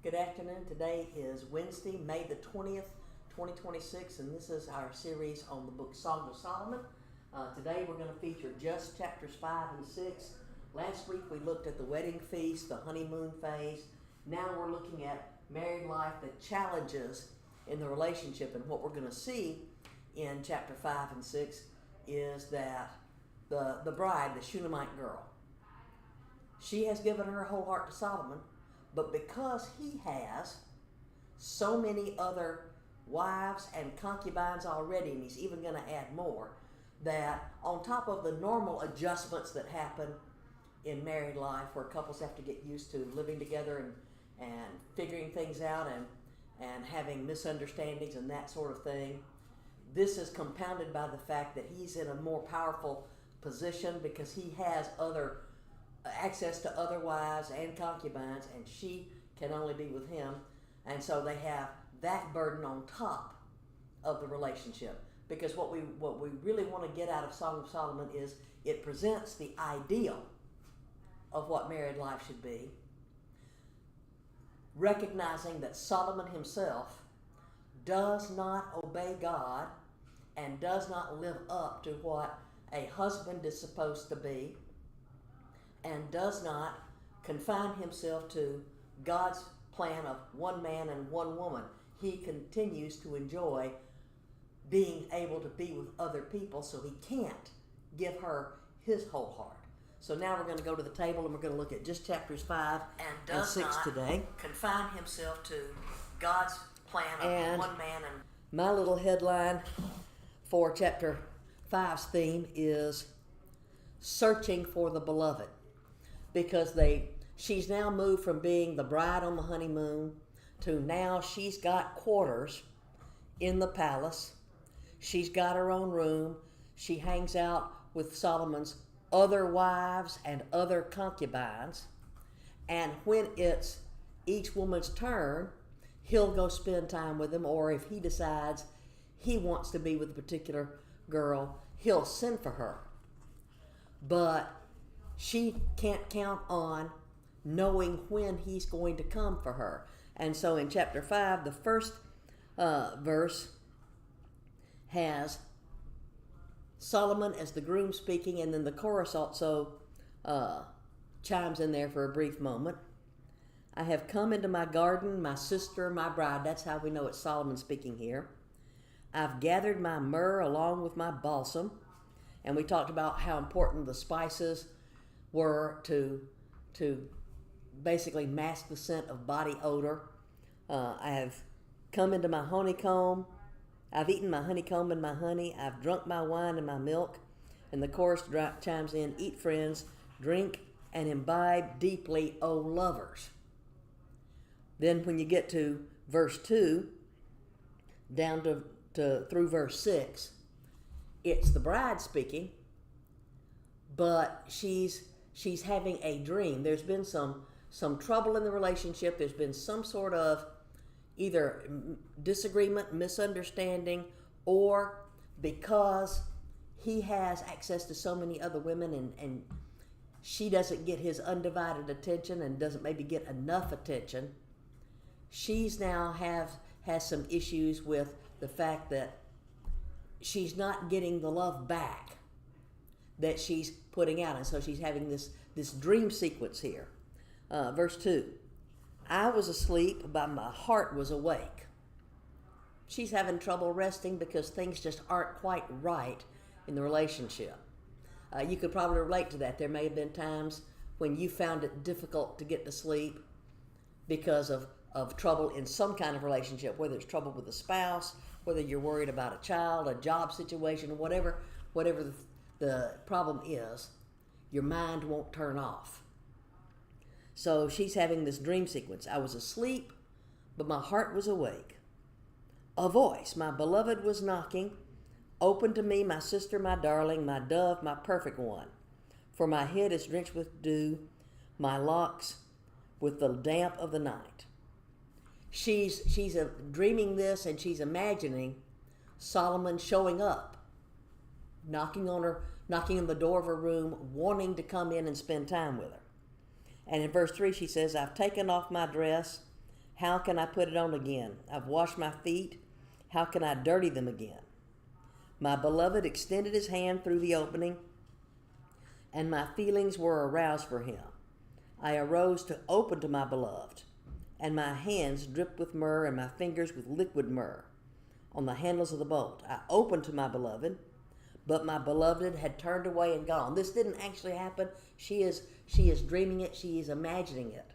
Good afternoon. Today is Wednesday, May the 20th, 2026, and this is our series on the book Song of Solomon. Today we're going to feature just chapters 5 and 6. Last week we looked at the wedding feast, the honeymoon phase. Now we're looking at married life, the challenges in the relationship, and what we're going to see in chapter 5 and 6 is that the bride, the Shunammite girl, she has given her whole heart to Solomon, but because he has so many other wives and concubines already, and he's even going to add more, that on top of the normal adjustments that happen in married life where couples have to get used to living together and figuring things out and having misunderstandings and that sort of thing, this is compounded by the fact that he's in a more powerful position because he has other access to other wives and concubines, and she can only be with him, and so they have that burden on top of the relationship. Because what we really want to get out of Song of Solomon is it presents the ideal of what married life should be, recognizing that Solomon himself does not obey God and does not live up to what a husband is supposed to be, and does not confine himself to God's plan of one man and one woman. He continues to enjoy being able to be with other people, so he can't give her his whole heart. So now we're going to go to the table and we're going to look at just chapters 5 and 6 today. Confine himself to God's plan of one man. And my little headline for chapter 5's theme is searching for the beloved. Because she's now moved from being the bride on the honeymoon to now she's got quarters in the palace. She's got her own room. She hangs out with Solomon's other wives and other concubines. And when it's each woman's turn, he'll go spend time with them, or if he decides he wants to be with a particular girl, he'll send for her. But she can't count on knowing when he's going to come for her. And so in chapter 5, the first verse has Solomon as the groom speaking, and then the chorus also chimes in there for a brief moment. I have come into my garden, my sister, my bride. That's how we know it's Solomon speaking here. I've gathered my myrrh along with my balsam. And we talked about how important the spices were to basically mask the scent of body odor. I have come into my honeycomb. I've eaten my honeycomb and my honey. I've drunk my wine and my milk. And the chorus chimes in, eat friends, drink and imbibe deeply, O lovers. Then when you get to verse 2, down to through verse 6, it's the bride speaking, but she's having a dream. There's been some trouble in the relationship. There's been some sort of either disagreement, misunderstanding, or because he has access to so many other women and she doesn't get his undivided attention and doesn't maybe get enough attention, she's now has some issues with the fact that she's not getting the love back that she's putting out. And so she's having this dream sequence here. Verse 2, I was asleep, but my heart was awake. She's having trouble resting because things just aren't quite right in the relationship. You could probably relate to that. There may have been times when you found it difficult to get to sleep because of trouble in some kind of relationship, whether it's trouble with a spouse, whether you're worried about a child, a job situation, whatever the problem is, your mind won't turn off. So she's having this dream sequence. I was asleep, but my heart was awake. A voice, my beloved was knocking. Open to me, my sister, my darling, my dove, my perfect one. For my head is drenched with dew, my locks with the damp of the night. She's dreaming this, and she's imagining Solomon showing up, knocking on the door of her room, wanting to come in and spend time with her. And in verse 3 she says, I've taken off my dress, How can I put it on again? I've washed my feet. How can I dirty them again? My beloved extended his hand through the opening, and my feelings were aroused for him. I arose to open to my beloved, and my hands dripped with myrrh and my fingers with liquid myrrh on the handles of the bolt. I opened to my beloved, but my beloved had turned away and gone. This didn't actually happen. She is dreaming it. She is imagining it.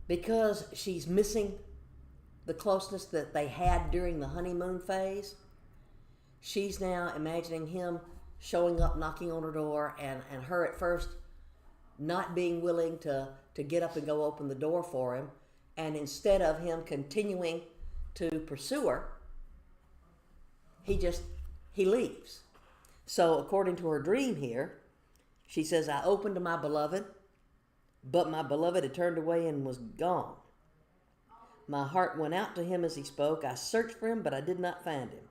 Because she's missing the closeness that they had during the honeymoon phase, she's now imagining him showing up, knocking on her door, and her at first not being willing to get up and go open the door for him. And instead of him continuing to pursue her, he leaves. So according to her dream here, she says, I opened to my beloved, but my beloved had turned away and was gone. My heart went out to him as he spoke. I searched for him, but I did not find him.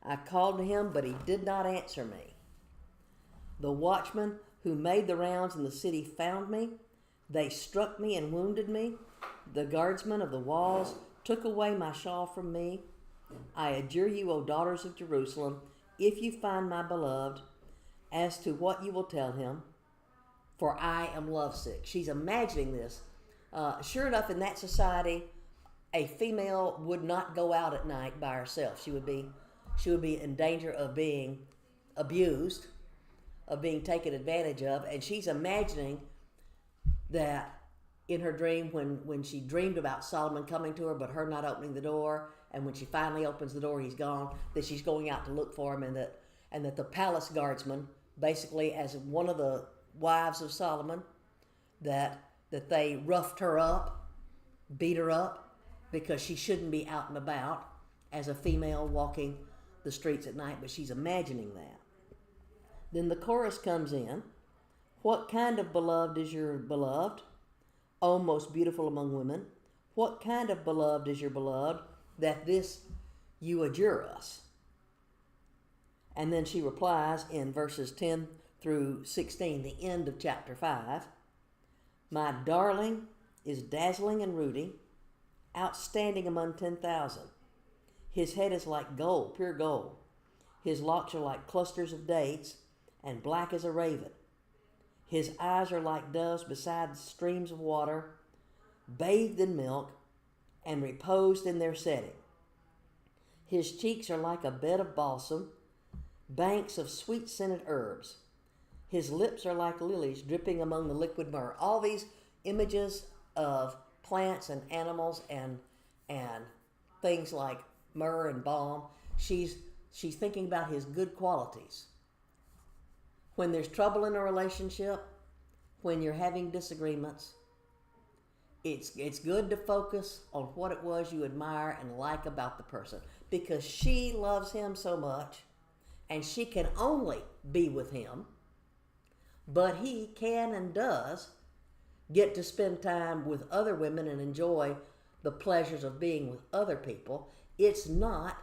I called to him, but he did not answer me. The watchmen who made the rounds in the city found me. They struck me and wounded me. The guardsmen of the walls took away my shawl from me. I adjure you, O daughters of Jerusalem, if you find my beloved, as to what you will tell him, for I am lovesick. She's imagining this. Sure enough, in that society, a female would not go out at night by herself. She would be in danger of being abused, of being taken advantage of, and she's imagining that in her dream when she dreamed about Solomon coming to her but her not opening the door, and when she finally opens the door, he's gone, that she's going out to look for him, and that the palace guardsmen, basically as one of the wives of Solomon, that they roughed her up, beat her up, because she shouldn't be out and about as a female walking the streets at night, but she's imagining that. Then the chorus comes in. What kind of beloved is your beloved? O most beautiful among women. What kind of beloved is your beloved, that this you adjure us? And then she replies in verses 10 through 16, the end of chapter 5. My darling is dazzling and ruddy, outstanding among 10,000. His head is like gold, pure gold. His locks are like clusters of dates, and black as a raven. His eyes are like doves beside streams of water, bathed in milk, and reposed in their setting. His cheeks are like a bed of balsam, banks of sweet-scented herbs. His lips are like lilies dripping among the liquid myrrh. All these images of plants and animals and things like myrrh and balm. She's thinking about his good qualities. When there's trouble in a relationship, when you're having disagreements, it's good to focus on what it was you admire and like about the person, because she loves him so much and she can only be with him, but he can and does get to spend time with other women and enjoy the pleasures of being with other people. It's not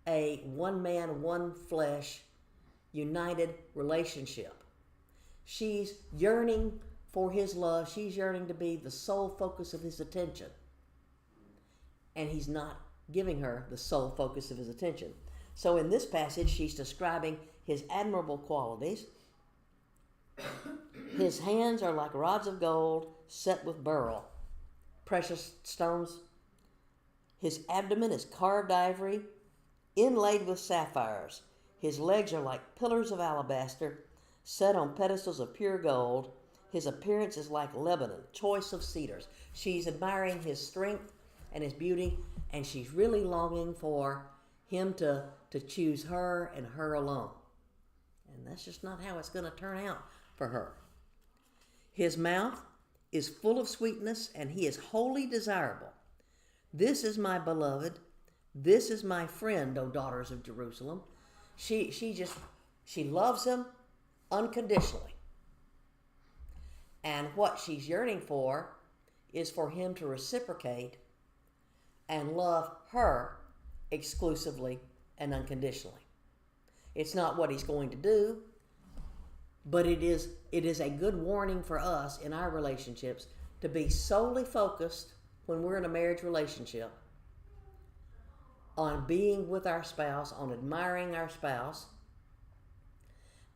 a one man, one flesh, united relationship. She's yearning for his love. She's yearning to be the sole focus of his attention. And he's not giving her the sole focus of his attention. So in this passage, she's describing his admirable qualities. His hands are like rods of gold set with beryl, precious stones. His abdomen is carved ivory, inlaid with sapphires. His legs are like pillars of alabaster, set on pedestals of pure gold. His appearance is like Lebanon, choice of cedars. She's admiring his strength and his beauty, and she's really longing for him to choose her and her alone. And that's just not how it's going to turn out for her. His mouth is full of sweetness, and he is wholly desirable. This is my beloved. This is my friend, O daughters of Jerusalem. She loves him unconditionally. And what she's yearning for is for him to reciprocate and love her exclusively and unconditionally. It's not what he's going to do, but it is a good warning for us in our relationships to be solely focused when we're in a marriage relationship on being with our spouse, on admiring our spouse,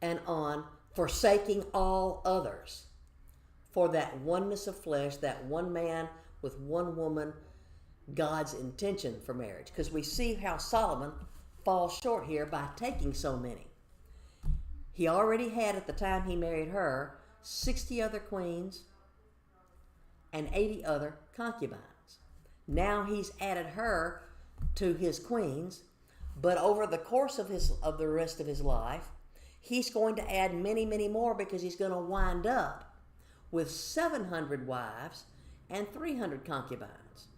and on forsaking all others for that oneness of flesh, that one man with one woman, God's intention for marriage. Because we see how Solomon falls short here by taking so many. He already had, at the time he married her, 60 other queens and 80 other concubines. Now he's added her to his queens, but over the course of the rest of his life, he's going to add many, many more, because he's going to wind up with 700 wives and 300 concubines.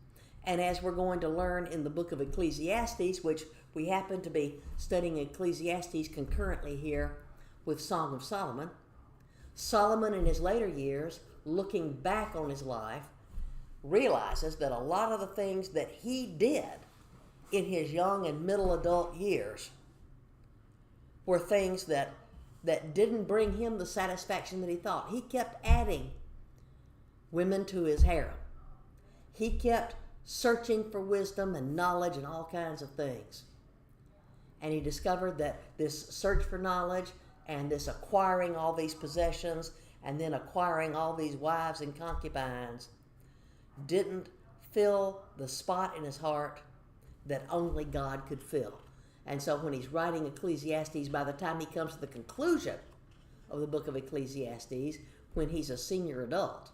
And as we're going to learn in the book of Ecclesiastes, which we happen to be studying Ecclesiastes concurrently here with Song of Solomon, Solomon in his later years, looking back on his life, realizes that a lot of the things that he did in his young and middle adult years were things that didn't bring him the satisfaction that he thought. He kept adding women to his harem. He kept searching for wisdom and knowledge and all kinds of things. And he discovered that this search for knowledge and this acquiring all these possessions and then acquiring all these wives and concubines didn't fill the spot in his heart that only God could fill. And so when he's writing Ecclesiastes, by the time he comes to the conclusion of the book of Ecclesiastes, when he's a senior adult,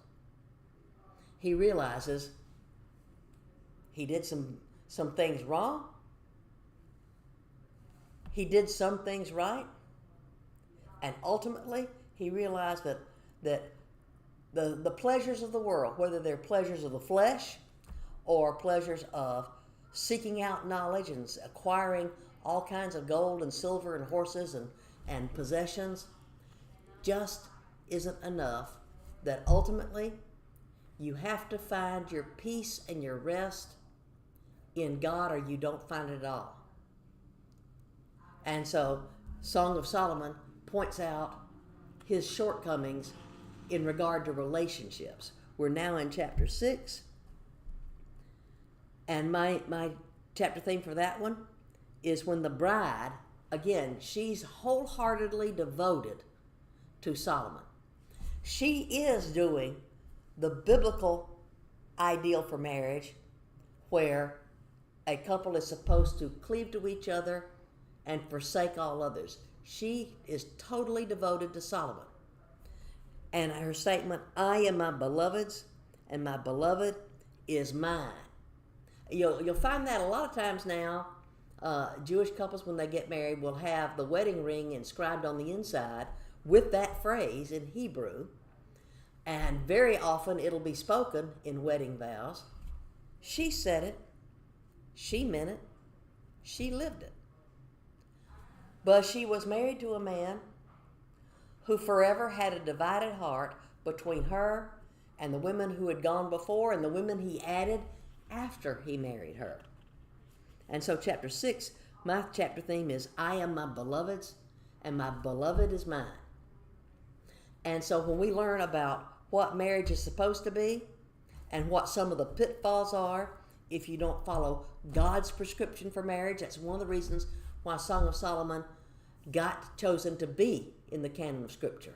he realizes he did some things wrong. He did some things right. And ultimately, he realized that the pleasures of the world, whether they're pleasures of the flesh or pleasures of seeking out knowledge and acquiring all kinds of gold and silver and horses and possessions, just isn't enough. That ultimately you have to find your peace and your rest in God, or you don't find it at all. And so Song of Solomon points out his shortcomings in regard to relationships. We're now in chapter 6, and my chapter theme for that one is when the bride, again, she's wholeheartedly devoted to Solomon. She is doing the biblical ideal for marriage, where a couple is supposed to cleave to each other and forsake all others. She is totally devoted to Solomon. And her statement, I am my beloved's, and my beloved is mine. You'll find that a lot of times now, Jewish couples, when they get married, will have the wedding ring inscribed on the inside with that phrase in Hebrew. And very often it'll be spoken in wedding vows. She said it. She meant it. She lived it. But she was married to a man who forever had a divided heart between her and the women who had gone before and the women he added after he married her. And so chapter 6, my chapter theme is, I am my beloved's, and my beloved is mine. And so when we learn about what marriage is supposed to be and what some of the pitfalls are if you don't follow God's prescription for marriage, that's one of the reasons why Song of Solomon got chosen to be in the canon of Scripture.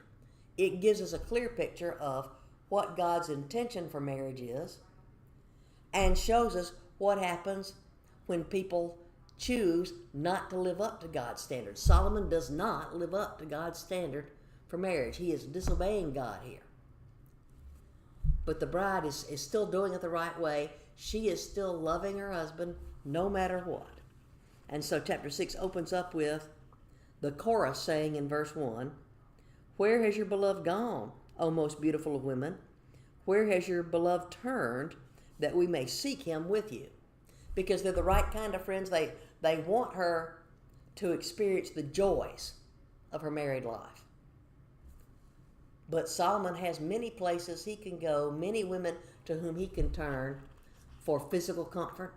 It gives us a clear picture of what God's intention for marriage is and shows us what happens when people choose not to live up to God's standard. Solomon does not live up to God's standard for marriage. He is disobeying God here. But the bride is still doing it the right way. She is still loving her husband no matter what. And so chapter 6 opens up with the chorus saying in verse 1, Where has your beloved gone, O most beautiful of women? Where has your beloved turned, that we may seek him with you? Because they're the right kind of friends. They want her to experience the joys of her married life. But Solomon has many places he can go, many women to whom he can turn for physical comfort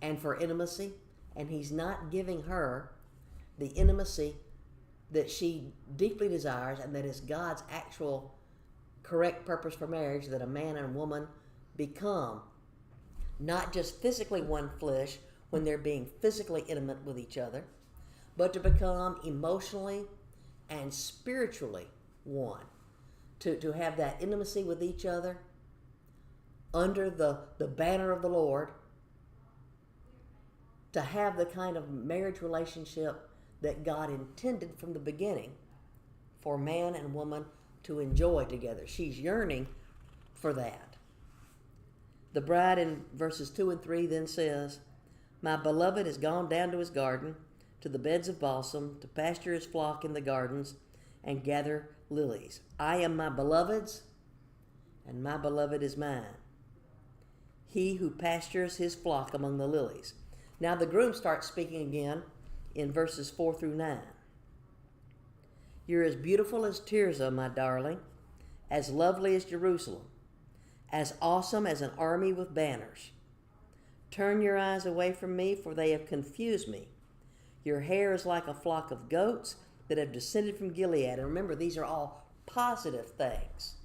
and for intimacy, and he's not giving her the intimacy that she deeply desires and that is God's actual correct purpose for marriage, that a man and a woman become not just physically one flesh when they're being physically intimate with each other, but to become emotionally and spiritually one, to have that intimacy with each other under the banner of the Lord, to have the kind of marriage relationship that God intended from the beginning for man and woman to enjoy together. She's yearning for that. The bride in verses 2 and 3 then says, "My beloved has gone down to his garden, to the beds of balsam, to pasture his flock in the gardens, and gather lilies. I am my beloved's, and my beloved is mine. He who pastures his flock among the lilies." Now the groom starts speaking again in verses 4 through 9. "You're as beautiful as Tirzah, my darling, as lovely as Jerusalem, as awesome as an army with banners. Turn your eyes away from me, for they have confused me. Your hair is like a flock of goats that have descended from Gilead." And remember, these are all positive things.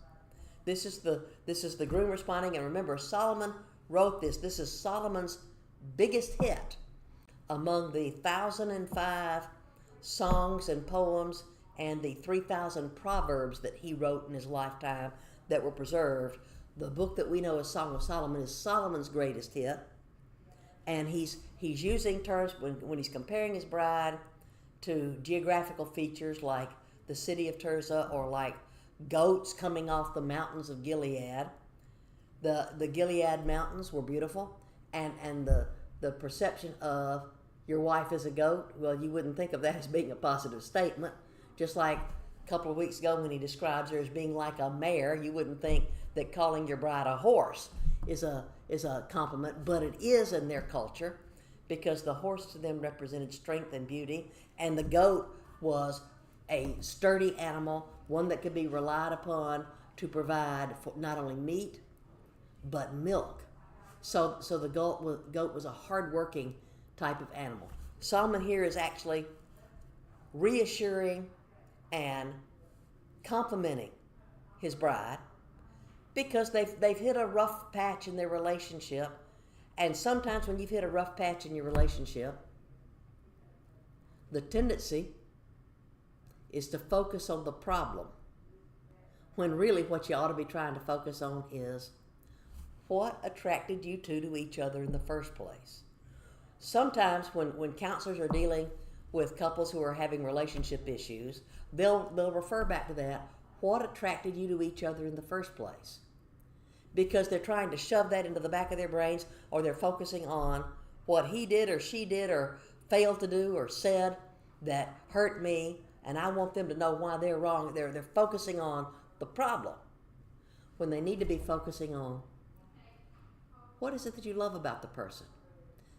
This is the groom responding. And remember, Solomon wrote this. This is Solomon's biggest hit among the 1,005 songs and poems and the 3,000 proverbs that he wrote in his lifetime that were preserved. The book that we know as Song of Solomon is Solomon's greatest hit. And he's using terms when he's comparing his bride to geographical features like the city of Tirzah or like goats coming off the mountains of Gilead. The Gilead mountains were beautiful, and the perception of your wife is a goat, well, you wouldn't think of that as being a positive statement. Just like a couple of weeks ago when he describes her as being like a mare, you wouldn't think that calling your bride a horse is a compliment, but it is in their culture because the horse to them represented strength and beauty, and the goat was a sturdy animal, one that could be relied upon to provide for not only meat but milk. So the goat was a hard-working type of animal. Solomon here is actually reassuring and complimenting his bride because they've hit a rough patch in their relationship. And sometimes when you've hit a rough patch in your relationship, the tendency is to focus on the problem, when really what you ought to be trying to focus on is what attracted you two to each other in the first place. Sometimes when counselors are dealing with couples who are having relationship issues, they'll refer back to that. What attracted you to each other in the first place? Because they're trying to shove that into the back of their brains, or they're focusing on what he did or she did or failed to do or said that hurt me, and I want them to know why they're wrong. They're focusing on the problem when they need to be focusing on what is it that you love about the person.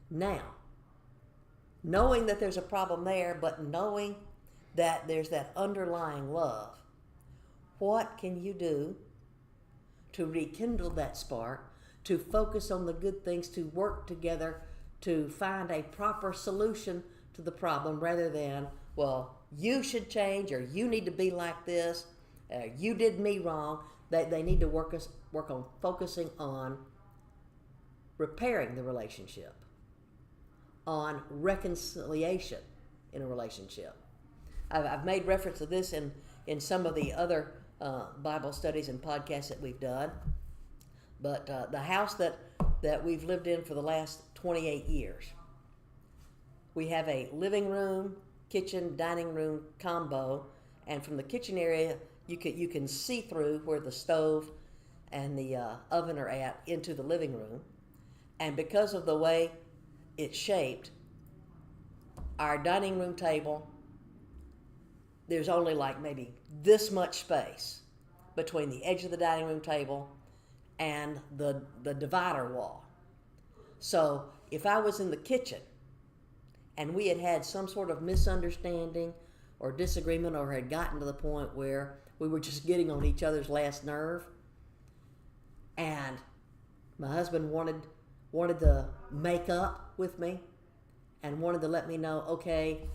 Now, knowing that there's a problem there, but knowing that there's that underlying love, what can you do to rekindle that spark, to focus on the good things, to work together to find a proper solution to the problem rather than, well, you should change or you need to be like this, you did me wrong. They need to work on focusing on repairing the relationship, on reconciliation in a relationship. I've made reference to this in some of the other Bible studies and podcasts that we've done, but the house that we've lived in for the last 28 years, we have a living room, kitchen, dining room combo, and from the kitchen area you can see through where the stove and the oven are at into the living room. And because of the way it's shaped, our dining room table, there's only like maybe this much space between the edge of the dining room table and the divider wall. So if I was in the kitchen and we had some sort of misunderstanding or disagreement, or had gotten to the point where we were just getting on each other's last nerve, and my husband wanted to make up with me and wanted to let me know, okay,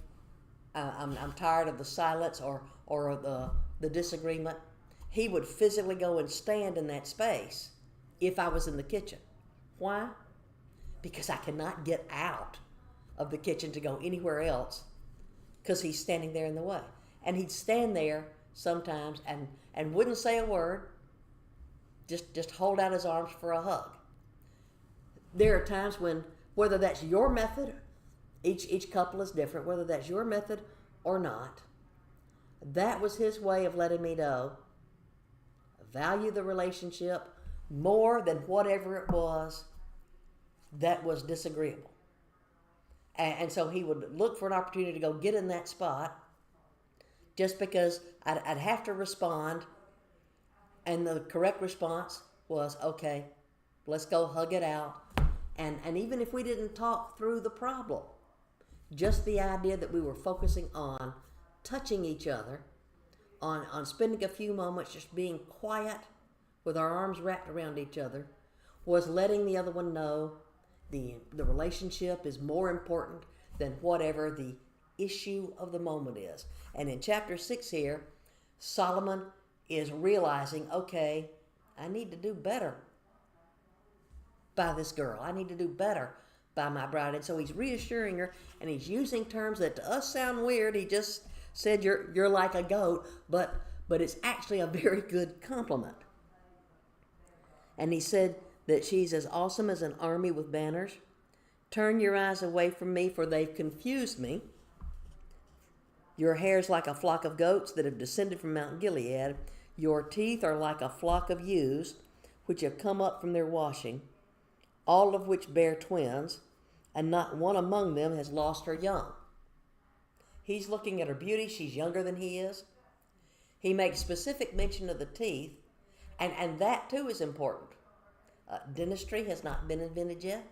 I'm tired of the silence or the disagreement, he would physically go and stand in that space if I was in the kitchen. Why? because I cannot get out of the kitchen to go anywhere else because he's standing there in the way. And he'd stand there sometimes and wouldn't say a word, just hold out his arms for a hug. There are times when, whether that's your method, each couple is different, whether that's your method or not, that was his way of letting me know, value the relationship more than whatever it was that was disagreeable. And so he would look for an opportunity to go get in that spot just because I'd have to respond, and the correct response was, okay, let's go hug it out. And even if we didn't talk through the problem, just the idea that we were focusing on touching each other, on spending a few moments just being quiet with our arms wrapped around each other, was letting the other one know the relationship is more important than whatever the issue of the moment is. And in chapter 6 here, Solomon is realizing, okay, I need to do better by this girl. I need to do better by my bride. And so he's reassuring her, and he's using terms that to us sound weird. He just said you're like a goat, but it's actually a very good compliment. And he said that she's as awesome as an army with banners. Turn your eyes away from me, for they've confused me. Your hair's like a flock of goats that have descended from Mount Gilead. Your teeth are like a flock of ewes, which have come up from their washing, all of which bear twins, and not one among them has lost her young. He's looking at her beauty. She's younger than he is. He makes specific mention of the teeth, and that too is important. Dentistry has not been invented yet.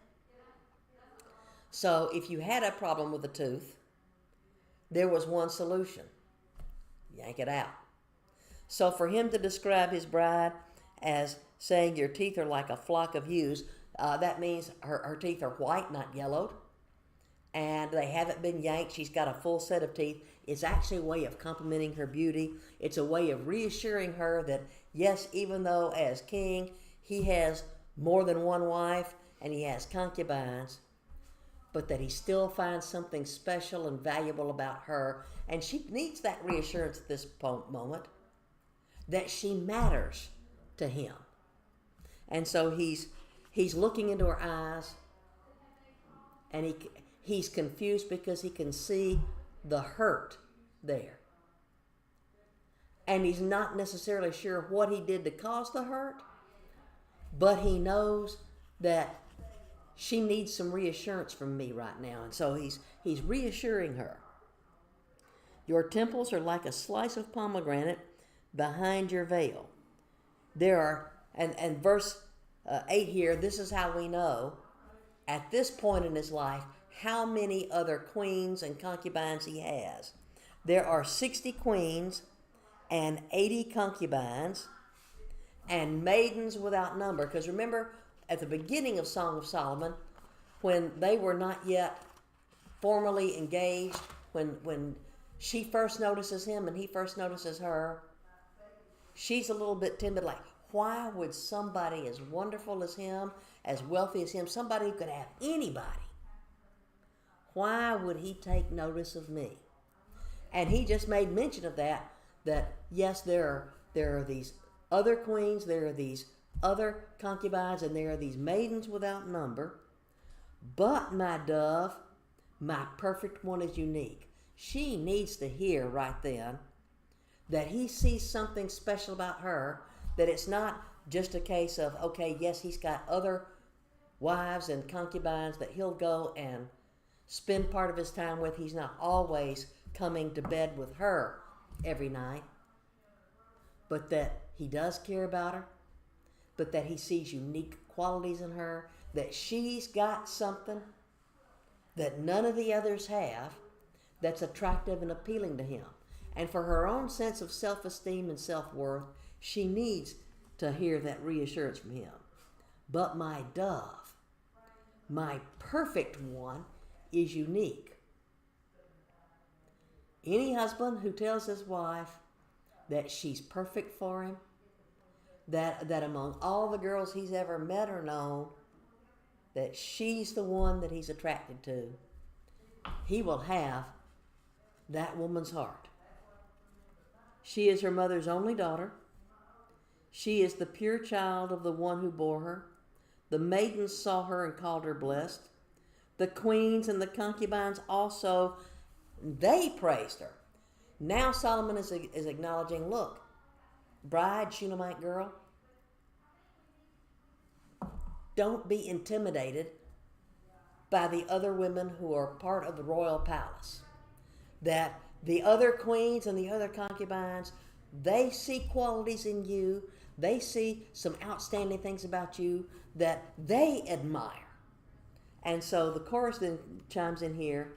So if you had a problem with a tooth, there was one solution: yank it out. So for him to describe his bride as saying your teeth are like a flock of ewes, that means her teeth are white, not yellowed, and they haven't been yanked. She's got a full set of teeth. It's actually a way of complimenting her beauty. It's a way of reassuring her that, yes, even though as king he has more than one wife and he has concubines, but that he still finds something special and valuable about her. And she needs that reassurance at this moment that she matters to him. And so he's looking into her eyes, and he's confused because he can see the hurt there. And he's not necessarily sure what he did to cause the hurt, but he knows that she needs some reassurance from me right now. And so he's reassuring her. Your temples are like a slice of pomegranate behind your veil. There are, and verse 8 here, this is how we know at this point in his life how many other queens and concubines he has. There are 60 queens and 80 concubines and maidens without number. Because remember, at the beginning of Song of Solomon, when they were not yet formally engaged, when she first notices him and he first notices her, she's a little bit timid, like, why would somebody as wonderful as him, as wealthy as him, somebody who could have anybody, why would he take notice of me? And he just made mention of that yes, there are these other queens, there are these other concubines, and there are these maidens without number, but my dove, my perfect one, is unique. She needs to hear right then that he sees something special about her, that it's not just a case of, okay, yes, he's got other wives and concubines that he'll go and spend part of his time with. He's not always coming to bed with her every night, but that he does care about her, but that he sees unique qualities in her, that she's got something that none of the others have that's attractive and appealing to him. And for her own sense of self-esteem and self-worth, she needs to hear that reassurance from him. But my dove, my perfect one, is unique. Any husband who tells his wife that she's perfect for him, that among all the girls he's ever met or known, that she's the one that he's attracted to, he will have that woman's heart. She is her mother's only daughter. She is the pure child of the one who bore her. The maidens saw her and called her blessed. The queens and the concubines also, they praised her. Now Solomon is acknowledging, look, bride, Shunammite girl, don't be intimidated by the other women who are part of the royal palace. That the other queens and the other concubines, they see qualities in you. They see some outstanding things about you that they admire. And so the chorus then chimes in here.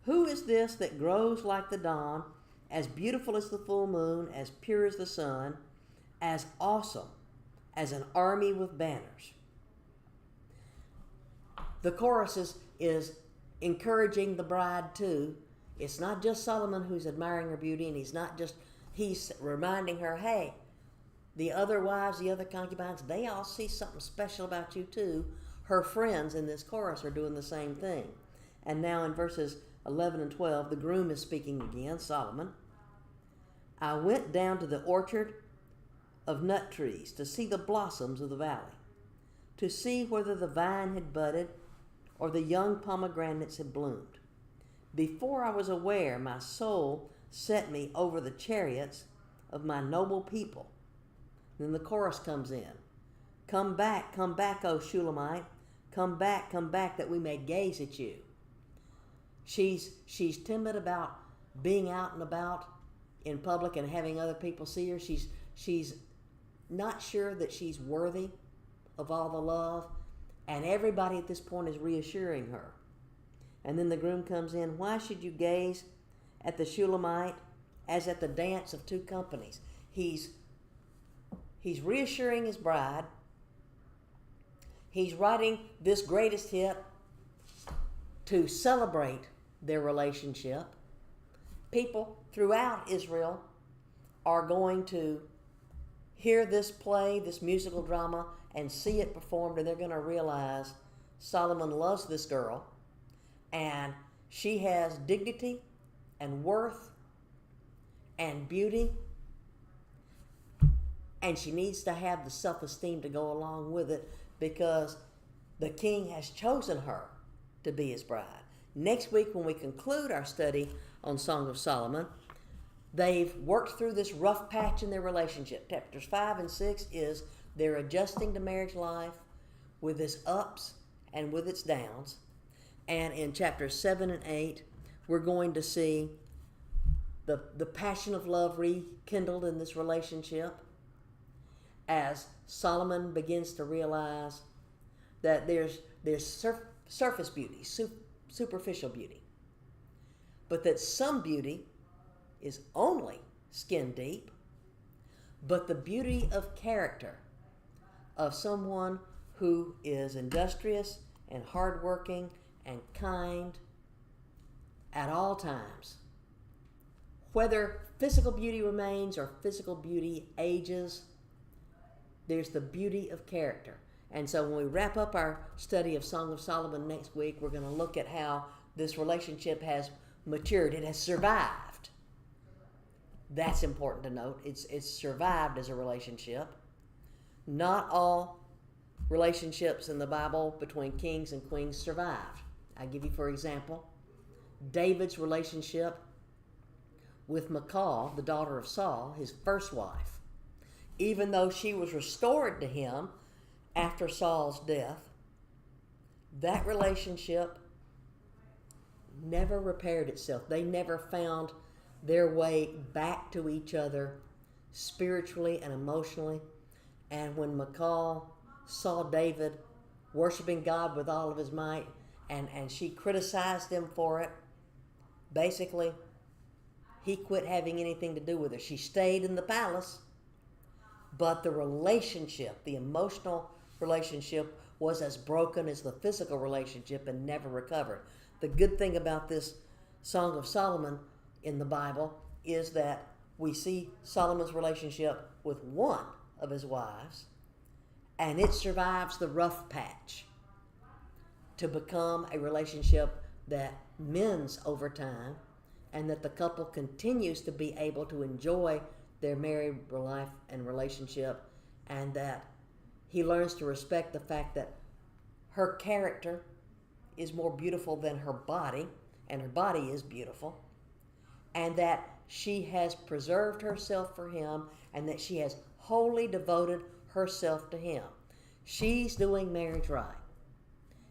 Who is this that grows like the dawn, as beautiful as the full moon, as pure as the sun, as awesome as an army with banners? The chorus is encouraging the bride too. It's not just Solomon who's admiring her beauty, and he's reminding her, hey, the other wives, the other concubines, they all see something special about you too. Her friends in this chorus are doing the same thing. And now in verses 11 and 12, the groom is speaking again, Solomon. I went down to the orchard of nut trees to see the blossoms of the valley, to see whether the vine had budded or the young pomegranates had bloomed. Before I was aware, my soul set me over the chariots of my noble people. Then the chorus comes in. Come back, O Shulamite. Come back, that we may gaze at you. She's timid about being out and about in public and having other people see her. She's not sure that she's worthy of all the love. And everybody at this point is reassuring her. And then the groom comes in. Why should you gaze at the Shulamite as at the dance of two companies? He's reassuring his bride. He's writing this greatest hit to celebrate their relationship. People throughout Israel are going to hear this play, this musical drama, and see it performed, and they're going to realize Solomon loves this girl, and she has dignity and worth and beauty, and she needs to have the self-esteem to go along with it because the king has chosen her to be his bride. Next week, when we conclude our study on Song of Solomon, they've worked through this rough patch in their relationship. Chapters 5 and 6 is they're adjusting to marriage life with its ups and with its downs. And in chapters 7 and 8, we're going to see the passion of love rekindled in this relationship as Solomon begins to realize that there's surface beauty, superficial beauty, but that some beauty is only skin deep, but the beauty of character of someone who is industrious and hardworking and kind at all times. Whether physical beauty remains or physical beauty ages, there's the beauty of character. And so when we wrap up our study of Song of Solomon next week, we're going to look at how this relationship has matured. It has survived. That's important to note. It's survived as a relationship. Not all relationships in the Bible between kings and queens survived. I give you, for example, David's relationship with Michal, the daughter of Saul, his first wife. Even though she was restored to him after Saul's death, that relationship never repaired itself. They never found their way back to each other spiritually and emotionally. And when Michal saw David worshiping God with all of his might, and she criticized him for it, basically, he quit having anything to do with her. She stayed in the palace, but the relationship, the emotional relationship, was as broken as the physical relationship and never recovered. The good thing about this Song of Solomon in the Bible is that we see Solomon's relationship with one of his wives, and it survives the rough patch. to become a relationship that mends over time, and that the couple continues to be able to enjoy their married life and relationship, and that he learns to respect the fact that her character is more beautiful than her body, and her body is beautiful, and that she has preserved herself for him, and that she has wholly devoted herself to him. She's doing marriage right.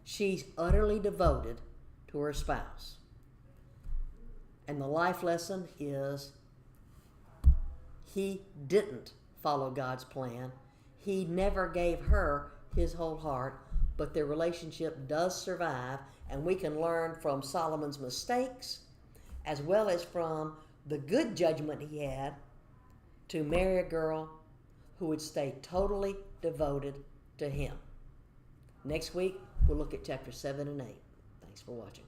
She's utterly devoted to her spouse. And the life lesson is he didn't follow God's plan. He never gave her his whole heart, but their relationship does survive, and we can learn from Solomon's mistakes as well as from the good judgment he had to marry a girl who would stay totally devoted to him. Next week, we'll look at chapter 7 and 8. Thanks for watching.